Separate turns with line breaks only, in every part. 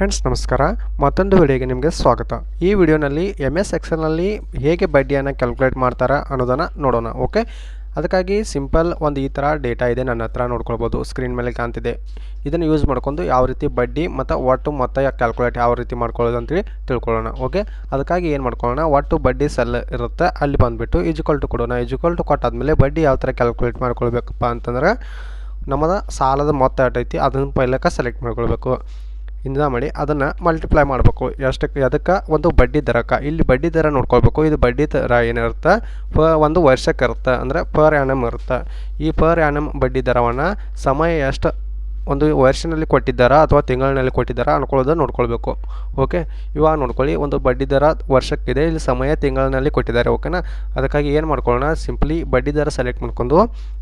Friends ನಮಸ್ಕಾರ, ಮತ್ತೊಂದು ವಿಡಿಯೋಗೆ ನಿಮಗೆ ಸ್ವಾಗತ. ಈ ವಿಡಿಯೋನಲ್ಲಿ MS ಎಕ್ಸೆಲ್ನಲ್ಲಿ ಹೇಗೆ ಬಡ್ಡಿಯನ್ನು ಕ್ಯಾಲ್ಕುಲೇಟ್ ಮಾಡ್ತಾರೆ ಅನ್ನೋದನ್ನು ನೋಡೋಣ. ಓಕೆ, ಅದಕ್ಕಾಗಿ ಸಿಂಪಲ್ ಒಂದು ಈ ಥರ ಡೇಟಾ ಇದೆ ನನ್ನ ಹತ್ರ, ನೋಡ್ಕೊಳ್ಬೋದು. ಸ್ಕ್ರೀನ್ ಮೇಲೆ ಕಾಣ್ತಿದೆ. ಇದನ್ನು ಯೂಸ್ ಮಾಡ್ಕೊಂಡು ಯಾವ ರೀತಿ ಬಡ್ಡಿ ಮತ್ತು ಒಟ್ಟು ಮೊತ್ತ ಕ್ಯಾಲ್ಕುಲೇಟ್ ಯಾವ ರೀತಿ ಮಾಡ್ಕೊಳ್ಳೋದು ಅಂತೇಳಿ ತಿಳ್ಕೊಳ್ಳೋಣ. ಓಕೆ, ಅದಕ್ಕಾಗಿ ಏನು ಮಾಡ್ಕೊಳ್ಳೋಣ, ಒಟ್ಟು ಬಡ್ಡಿ ಸೆಲ್ ಇರುತ್ತೆ, ಅಲ್ಲಿ ಬಂದುಬಿಟ್ಟು ಈಜ್ವಲ್ ಟು ಕೊಡೋಣ. ಈಜ್ವಲ್ ಟು ಕೊಟ್ಟಾದಮೇಲೆ ಬಡ್ಡಿ ಯಾವ ಥರ ಕ್ಯಾಲ್ಕುಲೇಟ್ ಮಾಡ್ಕೊಳ್ಬೇಕಪ್ಪ ಅಂತಂದ್ರೆ, ನಮ್ಮದು ಸಾಲದ ಮೊತ್ತ ಎಷ್ಟೈತಿ ಅದನ್ನು ಪೈಲಕ್ಕೆ ಸೆಲೆಕ್ಟ್ ಮಾಡ್ಕೊಳ್ಬೇಕು. ಇಂದ ಮಾಡಿ ಅದನ್ನು ಮಲ್ಟಿಪ್ಲೈ ಮಾಡಬೇಕು. ಎಷ್ಟಕ್ಕೆ ಅದಕ್ಕೆ ಒಂದು ಬಡ್ಡಿ ದರಕ್ಕೆ ಇಲ್ಲಿ ಬಡ್ಡಿ ದರ ನೋಡ್ಕೊಳ್ಬೇಕು. ಇದು ಬಡ್ಡಿ ದರ ಏನಿರುತ್ತೆ ಒಂದು ವರ್ಷಕ್ಕೆ ಇರುತ್ತೆ, ಅಂದರೆ ಪರ್ ಆ್ಯನಮ್ ಇರುತ್ತೆ. ಈ ಪರ್ ಆ್ಯನಮ್ ಬಡ್ಡಿ ದರವನ್ನು ಸಮಯ ಎಷ್ಟು ಒಂದು ವರ್ಷನಲ್ಲಿ ಕೊಟ್ಟಿದ್ದಾರಾ ಅಥವಾ ತಿಂಗಳಿನಲ್ಲಿ ಕೊಟ್ಟಿದ್ದಾರಾ ಅನ್ಕೊಳ್ಳೋದು ನೋಡ್ಕೊಳ್ಬೇಕು. ಓಕೆ, ಇವಾಗ ನೋಡ್ಕೊಳ್ಳಿ, ಒಂದು ಬಡ್ಡಿ ದರ ವರ್ಷಕ್ಕಿದೆ, ಇಲ್ಲಿ ಸಮಯ ತಿಂಗಳಿನಲ್ಲಿ ಕೊಟ್ಟಿದ್ದಾರೆ. ಓಕೆನಾ, ಅದಕ್ಕಾಗಿ ಏನು ಮಾಡ್ಕೊಳ್ಳೋಣ, ಸಿಂಪ್ಲಿ ಬಡ್ಡಿ ದರ ಸೆಲೆಕ್ಟ್ ಮಾಡ್ಕೊಂಡು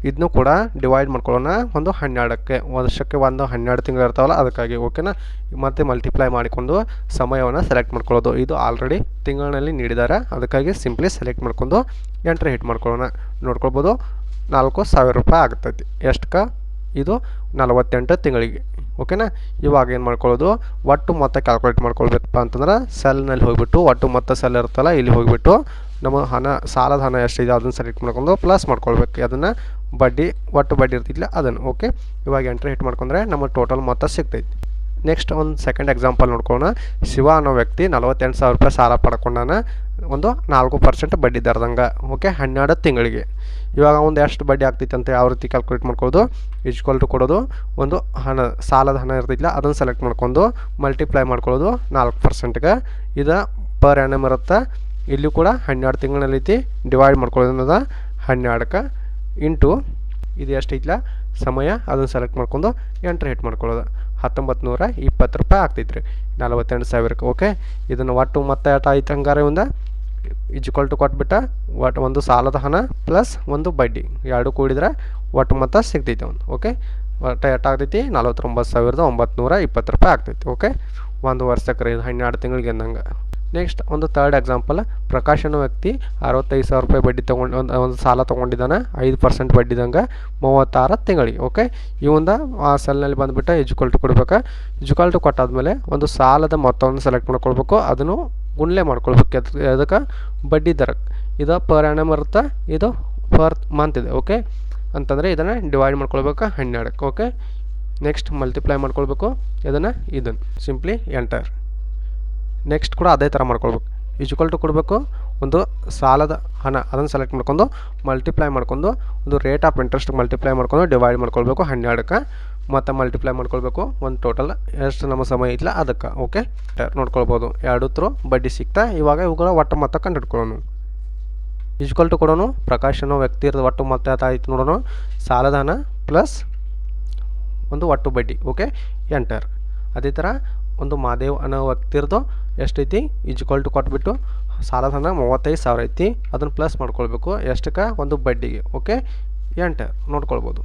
ಇದನ್ನು ಕೂಡ ಡಿವೈಡ್ ಮಾಡ್ಕೊಳ್ಳೋಣ ಒಂದು 12ಕ್ಕೆ. ವರ್ಷಕ್ಕೆ ಒಂದು 12 ತಿಂಗಳು ಇರ್ತಾವಲ್ಲ, ಅದಕ್ಕಾಗಿ. ಓಕೆನಾ, ಮತ್ತು ಮಲ್ಟಿಪ್ಲೈ ಮಾಡಿಕೊಂಡು ಸಮಯವನ್ನು ಸೆಲೆಕ್ಟ್ ಮಾಡ್ಕೊಳ್ಳೋದು. ಇದು ಆಲ್ರೆಡಿ ತಿಂಗಳಿನಲ್ಲಿ ನೀಡಿದ್ದಾರೆ, ಅದಕ್ಕಾಗಿ ಸಿಂಪ್ಲಿ ಸೆಲೆಕ್ಟ್ ಮಾಡ್ಕೊಂಡು ಎಂಟ್ರಿ ಹಿಟ್ ಮಾಡ್ಕೊಳ್ಳೋಣ. ನೋಡ್ಕೊಳ್ಬೋದು, 4,000 ರೂಪಾಯಿ ಆಗ್ತೈತಿ. ಎಷ್ಟಕ್ಕೆ? ಇದು 48 ತಿಂಗಳಿಗೆ. ಓಕೆನಾ, ಇವಾಗ ಏನು ಮಾಡ್ಕೊಳ್ಳೋದು, ಒಟ್ಟು ಮೊತ್ತ ಕ್ಯಾಲ್ಕುಲೇಟ್ ಮಾಡ್ಕೊಳ್ಬೇಕಪ್ಪ ಅಂತಂದ್ರೆ ಸೆಲ್ನಲ್ಲಿ ಹೋಗಿಬಿಟ್ಟು ಒಟ್ಟು ಮೊತ್ತ ಸೆಲ್ ಇರುತ್ತಲ್ಲ, ಇಲ್ಲಿ ಹೋಗಿಬಿಟ್ಟು ನಮ್ಮ ಸಾಲದ ಹಣ ಎಷ್ಟಿದೆ ಅದನ್ನು ಸೆಲೆಕ್ಟ್ ಮಾಡ್ಕೊಂಡು ಪ್ಲಸ್ ಮಾಡ್ಕೊಳ್ಬೇಕು. ಅದನ್ನು ಬಡ್ಡಿ ಒಟ್ಟು ಬಡ್ಡಿ ಇರ್ತಿಲ್ಲ ಅದನ್ನು. ಓಕೆ, ಇವಾಗ ಎಂಟ್ರಿ ಹಿಟ್ ಮಾಡ್ಕೊಂಡ್ರೆ ನಮ್ಮ ಟೋಟಲ್ ಮೊತ್ತ ಸಿಗ್ತೈತಿ. ನೆಕ್ಸ್ಟ್ ಒಂದು ಸೆಕೆಂಡ್ ಎಕ್ಸಾಂಪಲ್ ನೋಡ್ಕೊಳ್ಳೋಣ. ಶಿವ ಅನ್ನೋ ವ್ಯಕ್ತಿ 48,000 ರೂಪಾಯಿ ಸಾಲ ಪಡ್ಕೊಂಡಾನ, ಒಂದು 4% ಬಡ್ಡಿ ದರದಂಗೆ. ಓಕೆ, 12 ತಿಂಗಳಿಗೆ. ಇವಾಗ ಒಂದು ಎಷ್ಟು ಬಡ್ಡಿ ಆಗ್ತೈತೆ ಅಂತ ಯಾವ ರೀತಿ ಕ್ಯಾಲ್ಕುಲೇಟ್ ಮಾಡ್ಕೊಳ್ಳೋದು, ಈಜ್ವಲ್ ಟು ಕೊಡೋದು, ಒಂದು ಸಾಲದ ಹಣ ಇರ್ತಿಲ್ಲ ಅದನ್ನು ಸೆಲೆಕ್ಟ್ ಮಾಡ್ಕೊಂಡು ಮಲ್ಟಿಪ್ಲೈ ಮಾಡ್ಕೊಳ್ಳೋದು 4%ಗೆ. ಇದು ಪರ್ ಆ್ಯನಮ್ ಇರುತ್ತೆ, ಇಲ್ಲಿ ಕೂಡ 12 ತಿಂಗಳೈತಿ, ಡಿವೈಡ್ ಮಾಡ್ಕೊಳ್ಳೋದು 12ಕ್ಕೆ ಇಂಟು ಇದು ಎಷ್ಟೈತಿಲ್ಲ ಸಮಯ ಅದನ್ನು ಸೆಲೆಕ್ಟ್ ಮಾಡ್ಕೊಂಡು ಎಂಟ್ರಿ ಹಿಟ್ ಮಾಡ್ಕೊಳ್ಳೋದು. 1920 ರೂಪಾಯಿ ಆಗ್ತೈತ್ರಿ 48,000ಕ್ಕೆ. ಓಕೆ, ಇದನ್ನು ಒಟ್ಟು ಮೊತ್ತ ಎಟ್ ಆಯ್ತು ಹಂಗಾರೆ ಒಂದು ಈಜ್ವಲ್ ಟು ಕೊಟ್ಬಿಟ್ಟ ಒಟ್ಟು ಒಂದು ಸಾಲದ ಹಣ ಪ್ಲಸ್ ಒಂದು ಬಡ್ಡಿ ಎರಡು ಕೂಡಿದ್ರೆ ಒಟ್ಟು ಮೊತ್ತ ಸಿಗ್ತೈತೆ ಒಂದು. ಓಕೆ, ಒಟ್ಟು ಎಷ್ಟಾಗ್ತೈತಿ 49,920 ರೂಪಾಯಿ ಆಗ್ತೈತಿ. ಓಕೆ, ಒಂದು ವರ್ಷಕ್ಕೆ 12 ತಿಂಗಳಿಗೆ ಅಂದಂಗೆ. ನೆಕ್ಸ್ಟ್ ಒಂದು ಥರ್ಡ್ ಎಕ್ಸಾಂಪಲ್. ಪ್ರಕಾಶ್ ಅನ್ನೋ ವ್ಯಕ್ತಿ 65,000 ರೂಪಾಯಿ ಬಡ್ಡಿ ತೊಗೊಂಡು ಒಂದು ಸಾಲ ತೊಗೊಂಡಿದ್ದಾನೆ, 5% ಬಡ್ಡಿದಂಗೆ 36 ತಿಂಗಳಿಗೆ. ಓಕೆ, ಇವಂದ ಆ ಸೆಲ್ನಲ್ಲಿ ಬಂದುಬಿಟ್ಟು ಈಜ್ವಲ್ ಟು ಕೊಡ್ಬೇಕು. ಈಜ್ವಲ್ ಟು ಕೊಟ್ಟಾದ್ಮೇಲೆ ಒಂದು ಸಾಲದ ಮೊತ್ತವನ್ನು ಸೆಲೆಕ್ಟ್ ಮಾಡ್ಕೊಳ್ಬೇಕು, ಅದನ್ನು ಗುಣಲೆ ಮಾಡ್ಕೊಳ್ಬೇಕು. ಅದಕ್ಕೆ ಬಡ್ಡಿ ದರಕ್ಕೆ ಇದು ಪರ್ ಆ್ಯನಮ್ ಇರುತ್ತೆ, ಇದು ಪರ್ ಮಂತ್ ಇದೆ. ಓಕೆ, ಅಂತಂದರೆ ಇದನ್ನು ಡಿವೈಡ್ ಮಾಡ್ಕೊಳ್ಬೇಕು 12ಕ್ಕೆ. ಓಕೆ, ನೆಕ್ಸ್ಟ್ ಮಲ್ಟಿಪ್ಲೈ ಮಾಡ್ಕೊಳ್ಬೇಕು ಇದನ್ನು ಸಿಂಪ್ಲಿ ಎಂಟರ್. ನೆಕ್ಸ್ಟ್ ಕೂಡ ಅದೇ ಥರ ಮಾಡ್ಕೊಳ್ಬೇಕು. ಈಜ್ವಲ್ ಟು ಕೊಡಬೇಕು, ಒಂದು ಸಾಲದ ಹಣ ಅದನ್ನು ಸೆಲೆಕ್ಟ್ ಮಾಡ್ಕೊಂಡು ಮಲ್ಟಿಪ್ಲೈ ಮಾಡ್ಕೊಂಡು ಒಂದು ರೇಟ್ ಆಫ್ ಇಂಟ್ರೆಸ್ಟ್ ಮಲ್ಟಿಪ್ಲೈ ಮಾಡ್ಕೊಂಡು ಡಿವೈಡ್ ಮಾಡ್ಕೊಳ್ಬೇಕು 12ಕ್ಕೆ. ಮತ್ತು ಮಲ್ಟಿಪ್ಲೈ ಮಾಡ್ಕೊಳ್ಬೇಕು ಒಂದು ಟೋಟಲ್ ಎಷ್ಟು ನಮ್ಮ ಸಮಯ ಇಲ್ಲ ಅದಕ್ಕೆ. ಓಕೆ, ನೋಡ್ಕೊಳ್ಬೋದು ಎರಡು ಥ್ರೂ ಬಡ್ಡಿ ಸಿಗ್ತಾ. ಇವಾಗ ಇವುಗಳ ಒಟ್ಟು ಮೊತ್ತ ಕಂಡು ಹಿಡ್ಕೊಳ್ಳೋಣ. ಈಜ್ವಲ್ ಟು ಕೊಡೋಣ, ಪ್ರಕಾಶ್ ಅನ್ನೋ ವ್ಯಕ್ತಿ ಇರೋದು ಒಟ್ಟು ಮೊತ್ತ ಆಯ್ತು ನೋಡೋಣ, ಸಾಲದ ಹಣ ಪ್ಲಸ್ ಒಂದು ಒಟ್ಟು ಬಡ್ಡಿ. Okay, enter. ಅದೇ ಥರ ಒಂದು ಮಾದೇವ್ ಅನ್ನೋ ವ್ಯಕ್ತಿರ್ದು ಎಷ್ಟೈತಿ ಈಜ್ವಲ್ ಟು ಕೊಟ್ಬಿಟ್ಟು ಸಾಲದ ಹಣ 35,000 ಐತಿ, ಅದನ್ನು ಪ್ಲಸ್ ಮಾಡ್ಕೊಳ್ಬೇಕು ಎಷ್ಟಕ್ಕೆ ಒಂದು ಬಡ್ಡಿಗೆ. Okay, enter ನೋಡ್ಕೊಳ್ಬೋದು.